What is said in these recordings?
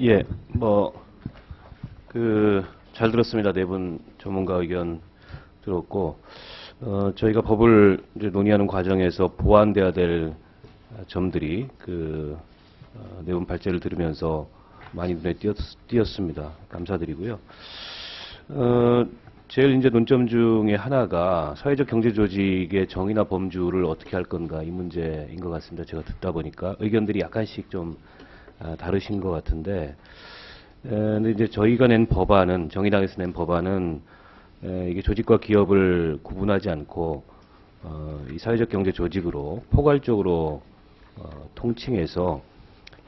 예, 잘 들었습니다. 네 분 전문가 의견 들었고, 저희가 법을 이제 논의하는 과정에서 보완돼야 될 점들이 네 분 발제를 들으면서 많이 눈에 띄었습니다. 감사드리고요. 제일 이제 논점 중에 하나가 사회적 경제 조직의 정의나 범주를 어떻게 할 건가 이 문제인 것 같습니다. 제가 듣다 보니까 의견들이 약간씩 좀 다르신 것 같은데, 근데 이제 저희가 낸 법안은, 정의당에서 낸 법안은 이게 조직과 기업을 구분하지 않고 이 사회적 경제 조직으로 포괄적으로 통칭해서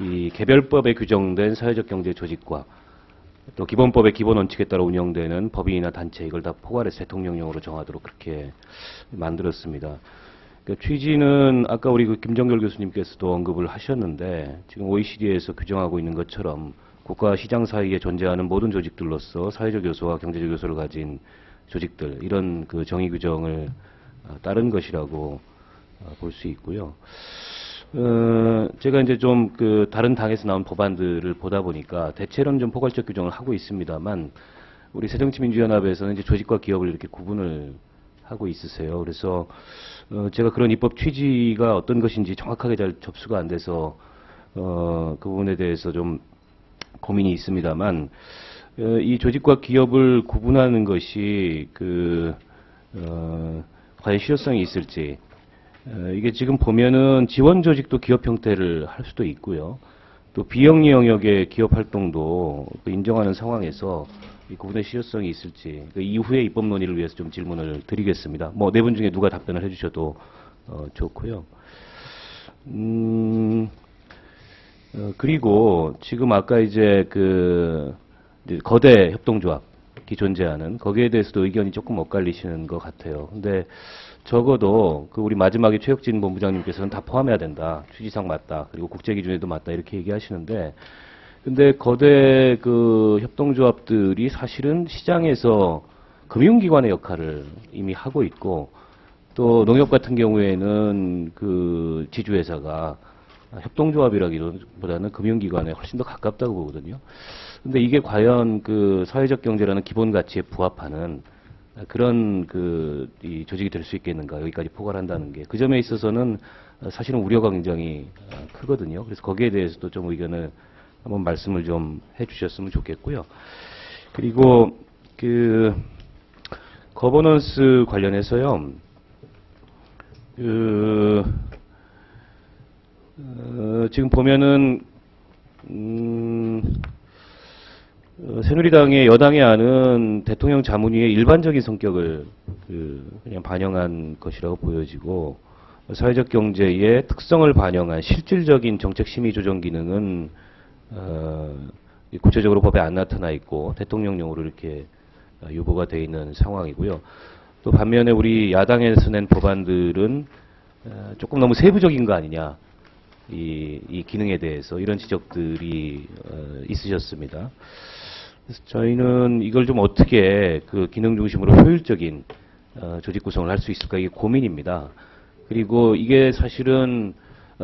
이 개별법에 규정된 사회적 경제 조직과 또 기본법의 기본 원칙에 따라 운영되는 법인이나 단체, 이걸 다 포괄해서 대통령령으로 정하도록 그렇게 만들었습니다. 그러니까 취지는 아까 우리 김정결 교수님께서도 언급을 하셨는데, 지금 OECD에서 규정하고 있는 것처럼 국가 시장 사이에 존재하는 모든 조직들로서 사회적 요소와 경제적 요소를 가진 조직들, 이런 정의 규정을 따른 것이라고 볼 수 있고요. 제가 이제 좀 다른 당에서 나온 법안들을 보다 보니까 대체로는 좀 포괄적 규정을 하고 있습니다만, 우리 새정치민주연합에서는 이제 조직과 기업을 이렇게 구분을 하고 있으세요. 그래서 제가 그런 입법 취지가 어떤 것인지 정확하게 잘 접수가 안 돼서 그 부분에 대해서 좀 고민이 있습니다만, 이 조직과 기업을 구분하는 것이 과연 실효성이 있을지, 이게 지금 보면은 지원 조직도 기업 형태를 할 수도 있고요. 또 비영리 영역의 기업 활동도 인정하는 상황에서 이 구분의 실효성이 있을지, 이후에 입법 논의를 위해서 좀 질문을 드리겠습니다. 네 분 중에 누가 답변을 해주셔도 좋고요. 그리고 지금 아까 이제 이제 거대 협동조합이 존재하는 거기에 대해서도 의견이 조금 엇갈리시는 것 같아요. 근데 적어도 우리 마지막에 최혁진 본부장님께서는 다 포함해야 된다. 취지상 맞다. 그리고 국제 기준에도 맞다. 이렇게 얘기하시는데, 근데 거대 협동조합들이 사실은 시장에서 금융기관의 역할을 이미 하고 있고, 또 농협 같은 경우에는 지주회사가 협동조합이라기보다는 금융기관에 훨씬 더 가깝다고 보거든요. 근데 이게 과연 사회적 경제라는 기본 가치에 부합하는 그런 이 조직이 될 수 있겠는가, 여기까지 포괄한다는 게. 그 점에 있어서는 사실은 우려가 굉장히 크거든요. 그래서 거기에 대해서도 좀 의견을 한번 말씀을 좀 해주셨으면 좋겠고요. 그리고 거버넌스 관련해서요, 지금 보면은 새누리당의 여당의 안은 대통령 자문위의 일반적인 성격을 그냥 반영한 것이라고 보여지고, 사회적 경제의 특성을 반영한 실질적인 정책 심의 조정 기능은 구체적으로 법에 안 나타나 있고 대통령령으로 이렇게 유보가 되어 있는 상황이고요. 또 반면에 우리 야당에서 낸 법안들은 조금 너무 세부적인 거 아니냐, 이 기능에 대해서 이런 지적들이 있으셨습니다. 그래서 저희는 이걸 좀 어떻게 기능 중심으로 효율적인 조직 구성을 할 수 있을까, 이게 고민입니다. 그리고 이게 사실은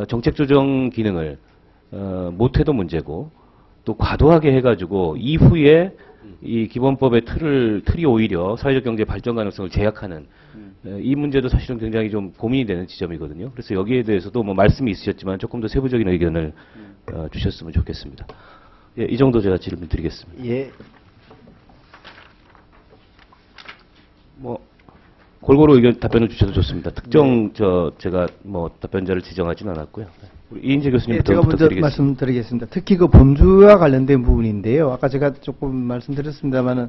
정책 조정 기능을 못해도 문제고, 또 과도하게 해가지고 이후에 이 기본법의 틀이 오히려 사회적 경제 발전 가능성을 제약하는 이 문제도 사실은 굉장히 좀 고민이 되는 지점이거든요. 그래서 여기에 대해서도 말씀이 있으셨지만 조금 더 세부적인 의견을 주셨으면 좋겠습니다. 예, 이 정도 제가 질문 드리겠습니다. 예. 골고루 의견 답변을 주셔도 좋습니다. 특정 제가 답변자를 지정하지는 않았고요. 우리 이인재 교수님부터 제가 먼저 부탁드리겠습니다. 말씀드리겠습니다. 특히 범주와 관련된 부분인데요. 아까 제가 조금 말씀드렸습니다만은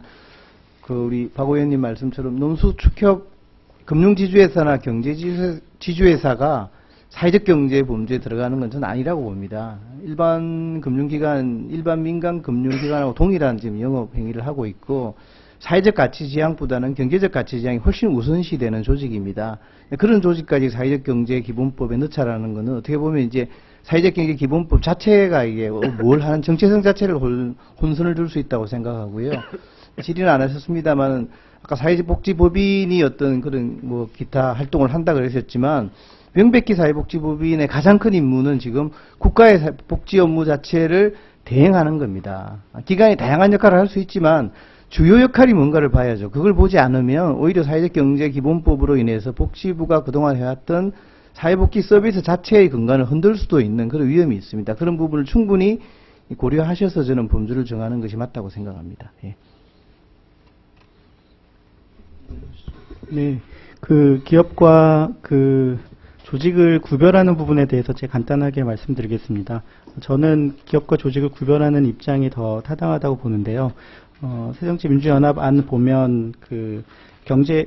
우리 박 의원님 말씀처럼 농수축협 금융지주회사나 경제지주회사가 사회적 경제 범주에 들어가는 건 저는 아니라고 봅니다. 일반 금융기관, 일반 민간 금융기관하고 동일한 지금 영업 행위를 하고 있고, 사회적 가치 지향보다는 경제적 가치 지향이 훨씬 우선시되는 조직입니다. 그런 조직까지 사회적 경제 기본법에 넣자라는 것은 어떻게 보면 이제 사회적 경제 기본법 자체가 이게 뭘 하는 정체성 자체를 혼선을 줄 수 있다고 생각하고요. 질의는 안 하셨습니다만, 아까 사회복지법인이 어떤 그런 기타 활동을 한다 그러셨지만, 명백히 사회복지법인의 가장 큰 임무는 지금 국가의 복지 업무 자체를 대행하는 겁니다. 기관이 다양한 역할을 할 수 있지만 주요 역할이 뭔가를 봐야죠. 그걸 보지 않으면 오히려 사회적경제기본법으로 인해서 복지부가 그동안 해왔던 사회복지 서비스 자체의 근간을 흔들 수도 있는 그런 위험이 있습니다. 그런 부분을 충분히 고려하셔서 저는 범주를 정하는 것이 맞다고 생각합니다. 예. 네, 그 기업과 그 조직을 구별하는 부분에 대해서 제가 간단하게 말씀드리겠습니다. 저는 기업과 조직을 구별하는 입장이 더 타당하다고 보는데요. 새정치민주연합 안 보면 그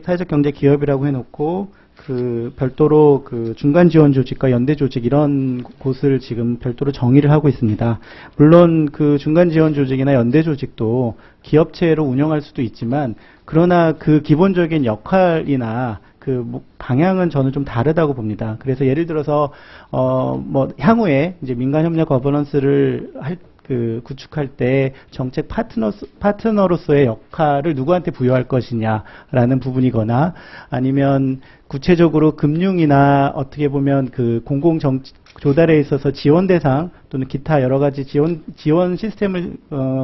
사회적 경제 기업이라고 해놓고 그 별도로 그 중간 지원 조직과 연대 조직 이런 곳을 지금 별도로 정의를 하고 있습니다. 물론 그 중간 지원 조직이나 연대 조직도 기업체로 운영할 수도 있지만 그러나 그 기본적인 역할이나 그 방향은 저는 좀 다르다고 봅니다. 그래서 예를 들어서 뭐 향후에 이제 민간 협력 거버넌스를 구축할 때 정책 파트너로서의 역할을 누구한테 부여할 것이냐라는 부분이거나 아니면 구체적으로 금융이나 어떻게 보면 그 공공 조달에 있어서 지원 대상 또는 기타 여러 가지 지원 시스템을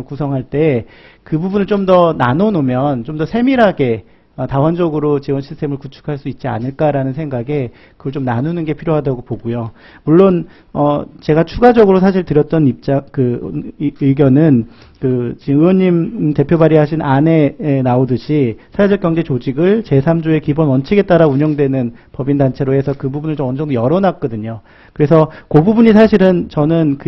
구성할 때 그 부분을 좀 더 나눠 놓으면 좀 더 세밀하게 다원적으로 지원 시스템을 구축할 수 있지 않을까라는 생각에 그걸 좀 나누는 게 필요하다고 보고요. 물론 제가 추가적으로 사실 드렸던 의견은 지금 의원님 대표 발의하신 안에 나오듯이 사회적 경제 조직을 제3조의 기본 원칙에 따라 운영되는 법인 단체로 해서 그 부분을 좀 어느 정도 열어놨거든요. 그래서 그 부분이 사실은 저는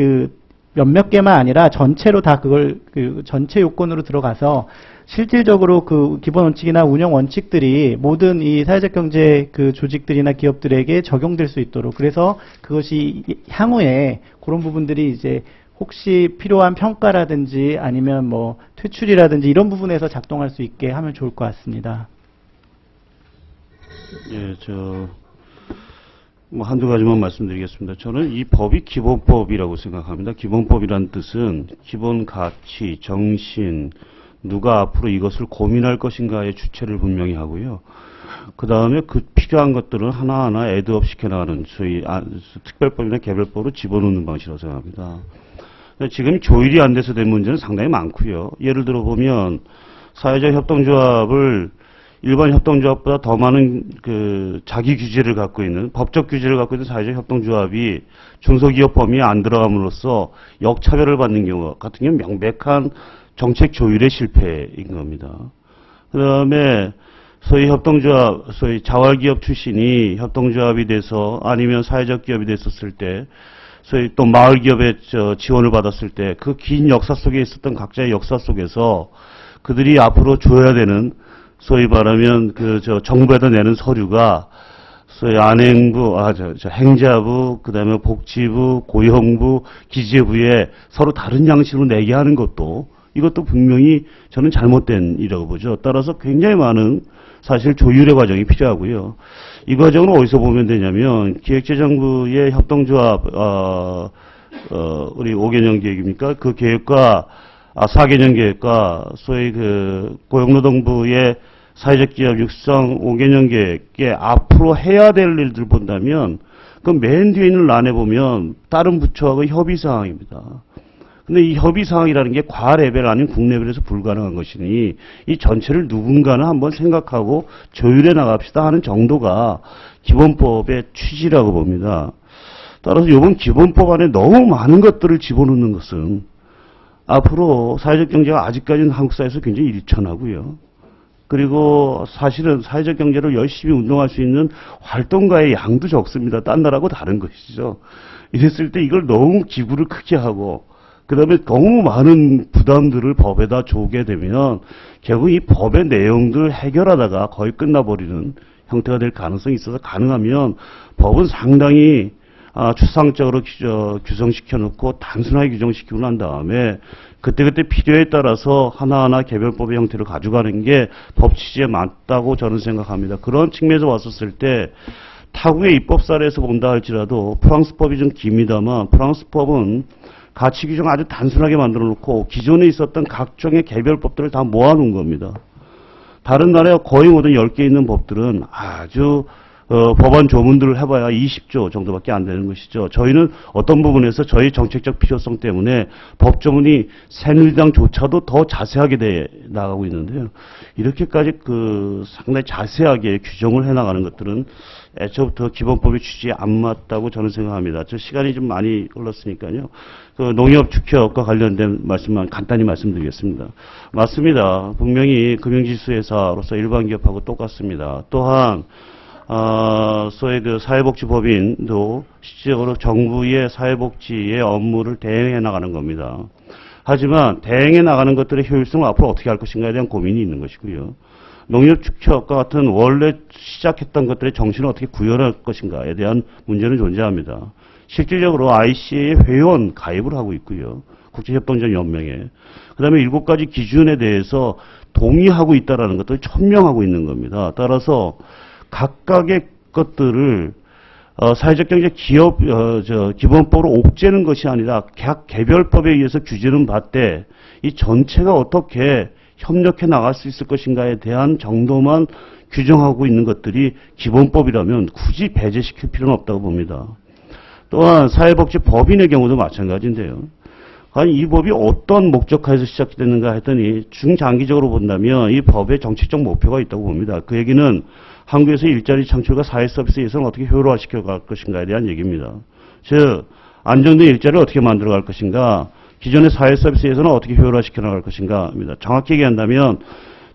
몇몇 개만 아니라 전체로 다 그걸 전체 요건으로 들어가서 실질적으로 그 기본 원칙이나 운영 원칙들이 모든 이 사회적 경제 그 조직들이나 기업들에게 적용될 수 있도록 그래서 그것이 향후에 그런 부분들이 이제 혹시 필요한 평가라든지 아니면 뭐 퇴출이라든지 이런 부분에서 작동할 수 있게 하면 좋을 것 같습니다. 예, 한두 가지만 말씀드리겠습니다. 저는 이 법이 기본법이라고 생각합니다. 기본법이란 뜻은 기본 가치, 정신, 누가 앞으로 이것을 고민할 것인가의 주체를 분명히 하고요. 그 다음에 그 필요한 것들은 하나하나 애드업 시켜나가는 소위 특별법이나 개별법으로 집어넣는 방식이라고 생각합니다. 지금 조율이 안 돼서 된 문제는 상당히 많고요. 예를 들어 보면 사회적 협동조합을 일반 협동조합보다 더 많은 자기 규제를 갖고 있는 법적 규제를 갖고 있는 사회적 협동조합이 중소기업 범위에 안 들어감으로써 역차별을 받는 경우 같은 경우 명백한 정책 조율의 실패인 겁니다. 그 다음에 소위 협동조합, 소위 자활기업 출신이 협동조합이 돼서 아니면 사회적 기업이 됐었을 때 소위 또 마을기업의 지원을 받았을 때 그 긴 역사 속에 있었던 각자의 역사 속에서 그들이 앞으로 줘야 되는 소위 말하면 정부에다 내는 서류가 소위 안행부, 행자부, 그 다음에 복지부, 고용부, 기재부에 서로 다른 양식으로 내게 하는 것도 이것도 분명히 저는 잘못된 일이라고 보죠. 따라서 굉장히 많은 사실 조율의 과정이 필요하고요. 이 과정은 어디서 보면 되냐면 기획재정부의 협동조합, 우리 5개년 계획입니까? 그 계획과 4개년 계획과 소위 고용노동부의 사회적 기업 육성 5개년 계획에 앞으로 해야 될 일들 본다면 그 맨 뒤에 있는 란에 보면 다른 부처하고 협의 사항입니다. 근데 이 협의 사항이라는 게 과레벨 아닌 국레벨에서 불가능한 것이니 이 전체를 누군가는 한번 생각하고 조율해 나갑시다 하는 정도가 기본법의 취지라고 봅니다. 따라서 이번 기본법 안에 너무 많은 것들을 집어넣는 것은 앞으로 사회적 경제가 아직까지는 한국 사회에서 굉장히 일천하고요. 그리고 사실은 사회적 경제를 열심히 운동할 수 있는 활동가의 양도 적습니다. 딴 나라하고 다른 것이죠. 이랬을 때 이걸 너무 기구를 크게 하고 그 다음에 너무 많은 부담들을 법에다 조게 되면 결국 이 법의 내용들을 해결하다가 거의 끝나버리는 형태가 될 가능성이 있어서 가능하면 법은 상당히 추상적으로 규정시켜 놓고 단순하게 규정시키고 난 다음에 그때그때 필요에 따라서 하나하나 개별법의 형태로 가져가는 게 법 취지에 맞다고 저는 생각합니다. 그런 측면에서 왔었을 때 타국의 입법 사례에서 본다 할지라도 프랑스 법이 좀 깁니다만 프랑스 법은 가치 규정을 아주 단순하게 만들어 놓고 기존에 있었던 각종의 개별법들을 다 모아 놓은 겁니다. 다른 나라에 거의 모든 10개 있는 법들은 아주 법안 조문들을 해봐야 20조 정도밖에 안 되는 것이죠. 저희는 어떤 부분에서 저희 정책적 필요성 때문에 법조문이 새누리당조차도 더 자세하게 나가고 있는데요. 이렇게까지 상당히 자세하게 규정을 해나가는 것들은 애초부터 기본법의 취지에 안 맞다고 저는 생각합니다. 저 시간이 좀 많이 흘렀으니까요. 농협 축협과 관련된 말씀만 간단히 말씀드리겠습니다. 맞습니다. 분명히 금융지수회사로서 일반 기업하고 똑같습니다. 또한 소위 사회복지법인도 실질적으로 정부의 사회복지의 업무를 대행해 나가는 겁니다. 하지만 대행해 나가는 것들의 효율성을 앞으로 어떻게 할 것인가에 대한 고민이 있는 것이고요. 농협축협과 같은 원래 시작했던 것들의 정신을 어떻게 구현할 것인가에 대한 문제는 존재합니다. 실질적으로 ICA에 회원 가입을 하고 있고요. 국제협동조합연맹에. 그 다음에 7가지 기준에 대해서 동의하고 있다는 것들을 천명하고 있는 겁니다. 따라서 각각의 것들을 사회적 경제 기업 기본법으로 옥죄는 것이 아니라 각 개별법에 의해서 규제는 받되 이 전체가 어떻게 협력해 나갈 수 있을 것인가에 대한 정도만 규정하고 있는 것들이 기본법이라면 굳이 배제시킬 필요는 없다고 봅니다. 또한 사회복지법인의 경우도 마찬가지인데요. 아니 이 법이 어떤 목적하에서 시작됐는가 했더니 중장기적으로 본다면 이 법에 정책적 목표가 있다고 봅니다. 그 얘기는 한국에서 일자리 창출과 사회 서비스 예산을 어떻게 효율화시켜 갈 것인가에 대한 얘기입니다. 즉 안정된 일자리를 어떻게 만들어 갈 것인가, 기존의 사회 서비스 예산을 어떻게 효율화시켜 나갈 것인가입니다. 정확히 얘기한다면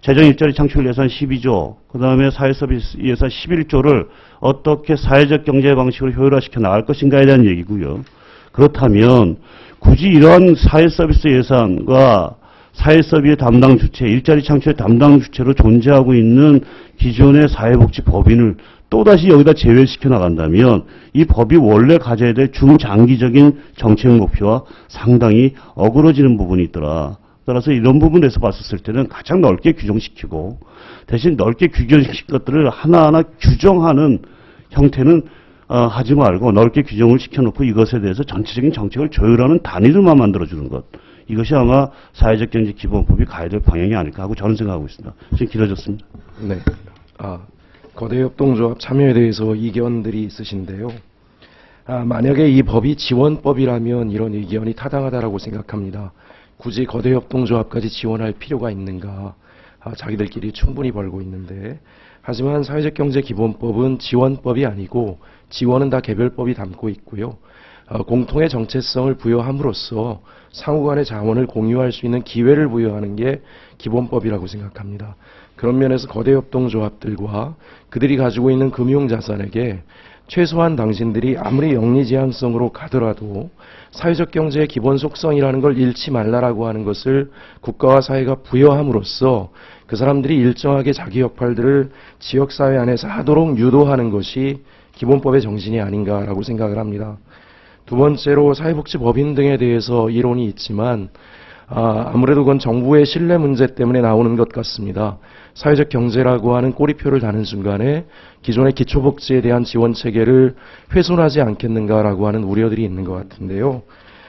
재정 일자리 창출 예산 12조, 그 다음에 사회 서비스 예산 11조를 어떻게 사회적 경제 방식으로 효율화시켜 나갈 것인가에 대한 얘기고요. 그렇다면 굳이 이러한 사회 서비스 예산과 사회 서비스의 담당 주체, 일자리 창출의 담당 주체로 존재하고 있는 기존의 사회복지 법인을 또다시 여기다 제외시켜 나간다면 이 법이 원래 가져야 될 중장기적인 정책 목표와 상당히 어그러지는 부분이 있더라. 따라서 이런 부분에서 봤었을 때는 가장 넓게 규정시키고 대신 넓게 규정시킨 것들을 하나하나 규정하는 형태는 하지 말고 넓게 규정을 시켜놓고 이것에 대해서 전체적인 정책을 조율하는 단위들만 만들어주는 것. 이것이 아마 사회적 경제 기본법이 가야 될 방향이 아닐까 하고 저는 생각하고 있습니다. 지금 길어졌습니다. 네. 거대 협동조합 참여에 대해서 이견들이 있으신데요. 만약에 이 법이 지원법이라면 이런 의견이 타당하다라고 생각합니다. 굳이 거대 협동조합까지 지원할 필요가 있는가? 자기들끼리 충분히 벌고 있는데. 하지만 사회적 경제 기본법은 지원법이 아니고 지원은 다 개별법이 담고 있고요. 공통의 정체성을 부여함으로써 상호간의 자원을 공유할 수 있는 기회를 부여하는 게 기본법이라고 생각합니다. 그런 면에서 거대 협동조합들과 그들이 가지고 있는 금융자산에게 최소한 당신들이 아무리 영리지향성으로 가더라도 사회적 경제의 기본 속성이라는 걸 잃지 말라라고 하는 것을 국가와 사회가 부여함으로써 그 사람들이 일정하게 자기 역할들을 지역사회 안에서 하도록 유도하는 것이 기본법의 정신이 아닌가라고 생각을 합니다. 두 번째로 사회복지법인 등에 대해서 이론이 있지만 아무래도 그건 정부의 신뢰 문제 때문에 나오는 것 같습니다. 사회적 경제라고 하는 꼬리표를 다는 순간에 기존의 기초복지에 대한 지원 체계를 훼손하지 않겠는가라고 하는 우려들이 있는 것 같은데요.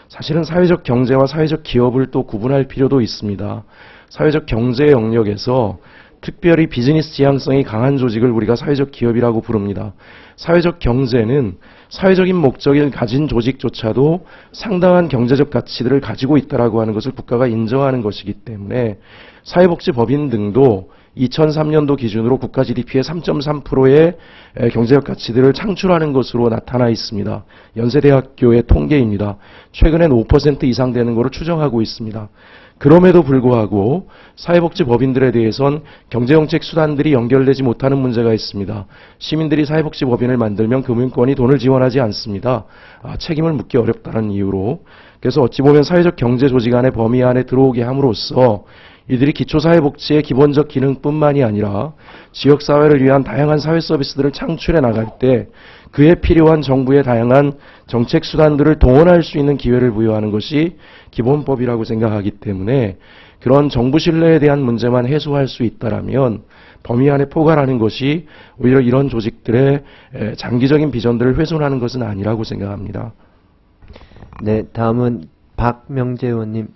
사실은 사회적 경제와 사회적 기업을 또 구분할 필요도 있습니다. 사회적 경제 영역에서 특별히 비즈니스 지향성이 강한 조직을 우리가 사회적 기업이라고 부릅니다. 사회적 경제는 사회적인 목적을 가진 조직조차도 상당한 경제적 가치들을 가지고 있다라고 하는 것을 국가가 인정하는 것이기 때문에 사회복지법인 등도 2003년도 기준으로 국가 GDP의 3.3%의 경제적 가치들을 창출하는 것으로 나타나 있습니다. 연세대학교의 통계입니다. 최근엔 5% 이상 되는 것으로 추정하고 있습니다. 그럼에도 불구하고 사회복지법인들에 대해선 경제정책 수단들이 연결되지 못하는 문제가 있습니다. 시민들이 사회복지법인을 만들면 금융권이 돈을 지원하지 않습니다. 책임을 묻기 어렵다는 이유로. 그래서 어찌 보면 사회적 경제 조직 안의 범위 안에 들어오게 함으로써 이들이 기초사회복지의 기본적 기능뿐만이 아니라 지역사회를 위한 다양한 사회 서비스들을 창출해 나갈 때 그에 필요한 정부의 다양한 정책 수단들을 동원할 수 있는 기회를 부여하는 것이 기본법이라고 생각하기 때문에 그런 정부 신뢰에 대한 문제만 해소할 수 있다라면 범위 안에 포괄하는 것이 오히려 이런 조직들의 장기적인 비전들을 훼손하는 것은 아니라고 생각합니다. 네, 다음은 박명재 의원님.